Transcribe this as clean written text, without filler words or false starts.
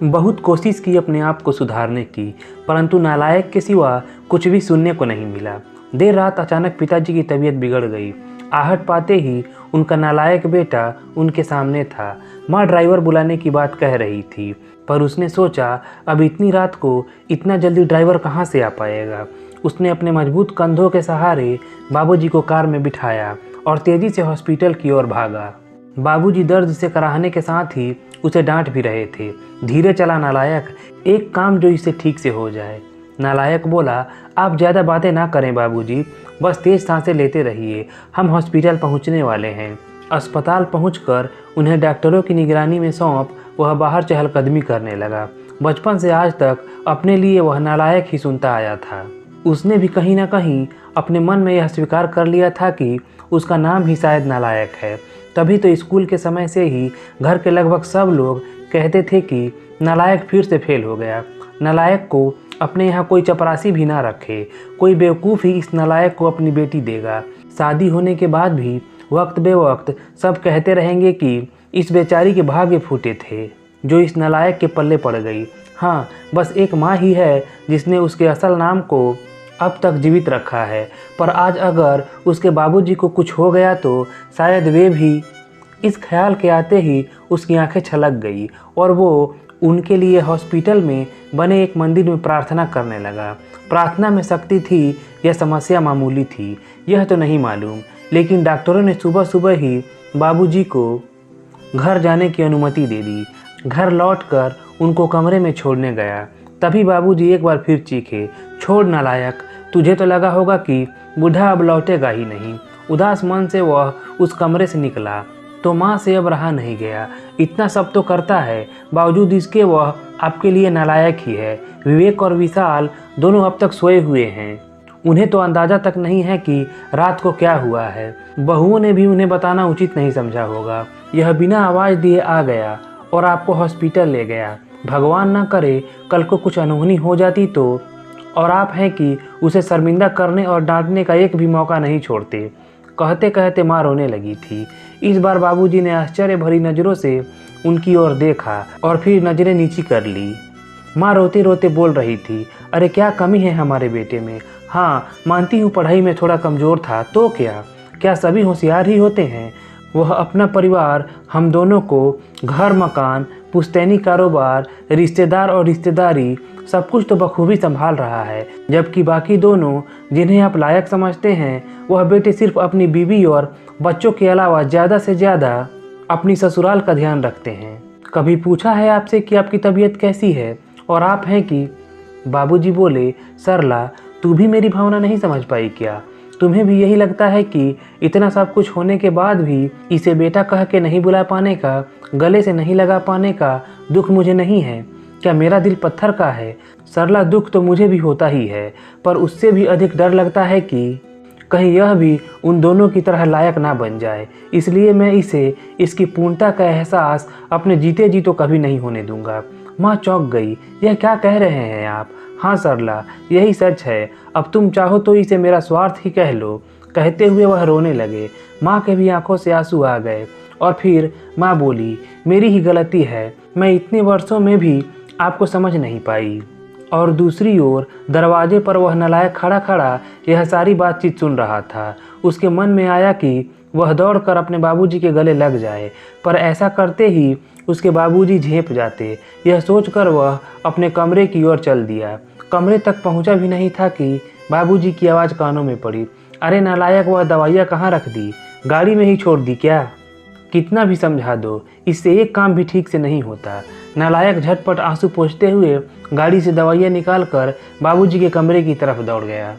बहुत कोशिश की अपने आप को सुधारने की, परंतु नालायक के सिवा कुछ भी सुनने को नहीं मिला। देर रात अचानक पिताजी की तबीयत बिगड़ गई। आहट पाते ही उनका नालायक बेटा उनके सामने था। माँ ड्राइवर बुलाने की बात कह रही थी, पर उसने सोचा अब इतनी रात को इतना जल्दी ड्राइवर कहाँ से आ पाएगा। उसने अपने मजबूत कंधों के सहारे बाबूजी को कार में बिठाया और तेजी से हॉस्पिटल की ओर भागा। बाबूजी दर्द से कराहने के साथ ही उसे डांट भी रहे थे। धीरे चला नालायक, एक काम जो इससे ठीक से हो जाए। नालायक बोला, आप ज़्यादा बातें ना करें बाबूजी, बस तेज सांसें लेते रहिए, हम हॉस्पिटल पहुंचने वाले हैं। अस्पताल पहुंचकर उन्हें डॉक्टरों की निगरानी में सौंप वह बाहर चहलकदमी करने लगा। बचपन से आज तक अपने लिए वह नालायक ही सुनता आया था। उसने भी कहीं ना कहीं अपने मन में यह स्वीकार कर लिया था कि उसका नाम ही शायद नालायक है। तभी तो स्कूल के समय से ही घर के लगभग सब लोग कहते थे कि नालायक फिर से फेल हो गया। नालायक को अपने यहाँ कोई चपरासी भी ना रखे, कोई बेवकूफ़ ही इस नालायक को अपनी बेटी देगा। शादी होने के बाद भी वक्त बे वक्त सब कहते रहेंगे कि इस बेचारी के भाग्य फूटे थे जो इस नालायक के पल्ले पड़ गई। हाँ, बस एक माँ ही है जिसने उसके असल नाम को अब तक जीवित रखा है। पर आज अगर उसके बाबूजी को कुछ हो गया तो शायद वे भी। इस ख्याल के आते ही उसकी आंखें छलक गई और वो उनके लिए हॉस्पिटल में बने एक मंदिर में प्रार्थना करने लगा। प्रार्थना में शक्ति थी या समस्या मामूली थी, यह तो नहीं मालूम, लेकिन डॉक्टरों ने सुबह सुबह ही बाबूजी को घर जाने की अनुमति दे दी। घर लौटकर उनको कमरे में छोड़ने गया। तभी बाबूजी एक बार फिर चीखे, छोड़ नालायक, तुझे तो लगा होगा कि बूढ़ा अब लौटेगा ही नहीं। उदास मन से वह उस कमरे से निकला तो माँ से अब रहा नहीं गया। इतना सब तो करता है, बावजूद इसके वह आपके लिए नालायक ही है। विवेक और विशाल दोनों अब तक सोए हुए हैं। उन्हें तो अंदाज़ा तक नहीं है कि रात को क्या हुआ है। बहुओं ने भी उन्हें बताना उचित नहीं समझा होगा। यह बिना आवाज़ दिए आ गया और आपको हॉस्पिटल ले गया। भगवान ना करे कल को कुछ अनहोनी हो जाती तो, और आप हैं कि उसे शर्मिंदा करने और डांटने का एक भी मौका नहीं छोड़ते। कहते कहते माँ रोने लगी थी। इस बार बाबूजी ने आश्चर्य भरी नज़रों से उनकी ओर देखा और फिर नज़रें नीची कर ली। माँ रोते रोते बोल रही थी, अरे क्या कमी है हमारे बेटे में। हाँ, मानती हूँ पढ़ाई में थोड़ा कमज़ोर था, तो क्या सभी होशियार ही होते हैं। वह अपना परिवार, हम दोनों को, घर मकान, पुश्तैनी कारोबार, रिश्तेदार और रिश्तेदारी, सब कुछ तो बखूबी संभाल रहा है। जबकि बाकी दोनों जिन्हें आप लायक समझते हैं, वह बेटे सिर्फ अपनी बीवी और बच्चों के अलावा ज़्यादा से ज़्यादा अपनी ससुराल का ध्यान रखते हैं। कभी पूछा है आपसे कि आपकी तबीयत कैसी है? और आप हैं कि? बाबूजी बोले, सरला, तू भी मेरी भावना नहीं समझ पाई क्या? तुम्हें भी यही लगता है कि इतना सब कुछ होने के बाद भी इसे बेटा कह के नहीं बुला पाने का, गले से नहीं लगा पाने का दुख मुझे नहीं है? क्या मेरा दिल पत्थर का है? सरला, दुख तो मुझे भी होता ही है, पर उससे भी अधिक डर लगता है कि कहीं यह भी उन दोनों की तरह लायक ना बन जाए। इसलिए मैं इसे इसकी पूर्णता का एहसास अपने जीते जी तो कभी नहीं होने दूंगा। माँ चौंक गई, यह क्या कह रहे हैं आप? हाँ सरला, यही सच है। अब तुम चाहो तो इसे मेरा स्वार्थ ही कह लो। कहते हुए वह रोने लगे। माँ के भी आंखों से आंसू आ गए और फिर माँ बोली, मेरी ही गलती है, मैं इतने वर्षों में भी आपको समझ नहीं पाई। और दूसरी ओर दरवाजे पर वह नालायक खड़ा खड़ा यह सारी बातचीत सुन रहा था। उसके मन में आया कि वह दौड़कर अपने बाबूजी के गले लग जाए, पर ऐसा करते ही उसके बाबूजी झेंप जाते। यह सोचकर वह अपने कमरे की ओर चल दिया। कमरे तक पहुंचा भी नहीं था कि बाबूजी की आवाज़ कानों में पड़ी, अरे नालायक, वह दवाइयाँ कहाँ रख दी? गाड़ी में ही छोड़ दी क्या? कितना भी समझा दो, इससे एक काम भी ठीक से नहीं होता। नालायक झटपट आंसू पोंछते हुए गाड़ी से दवाइयाँ निकालकर बाबूजी के कमरे की तरफ दौड़ गया।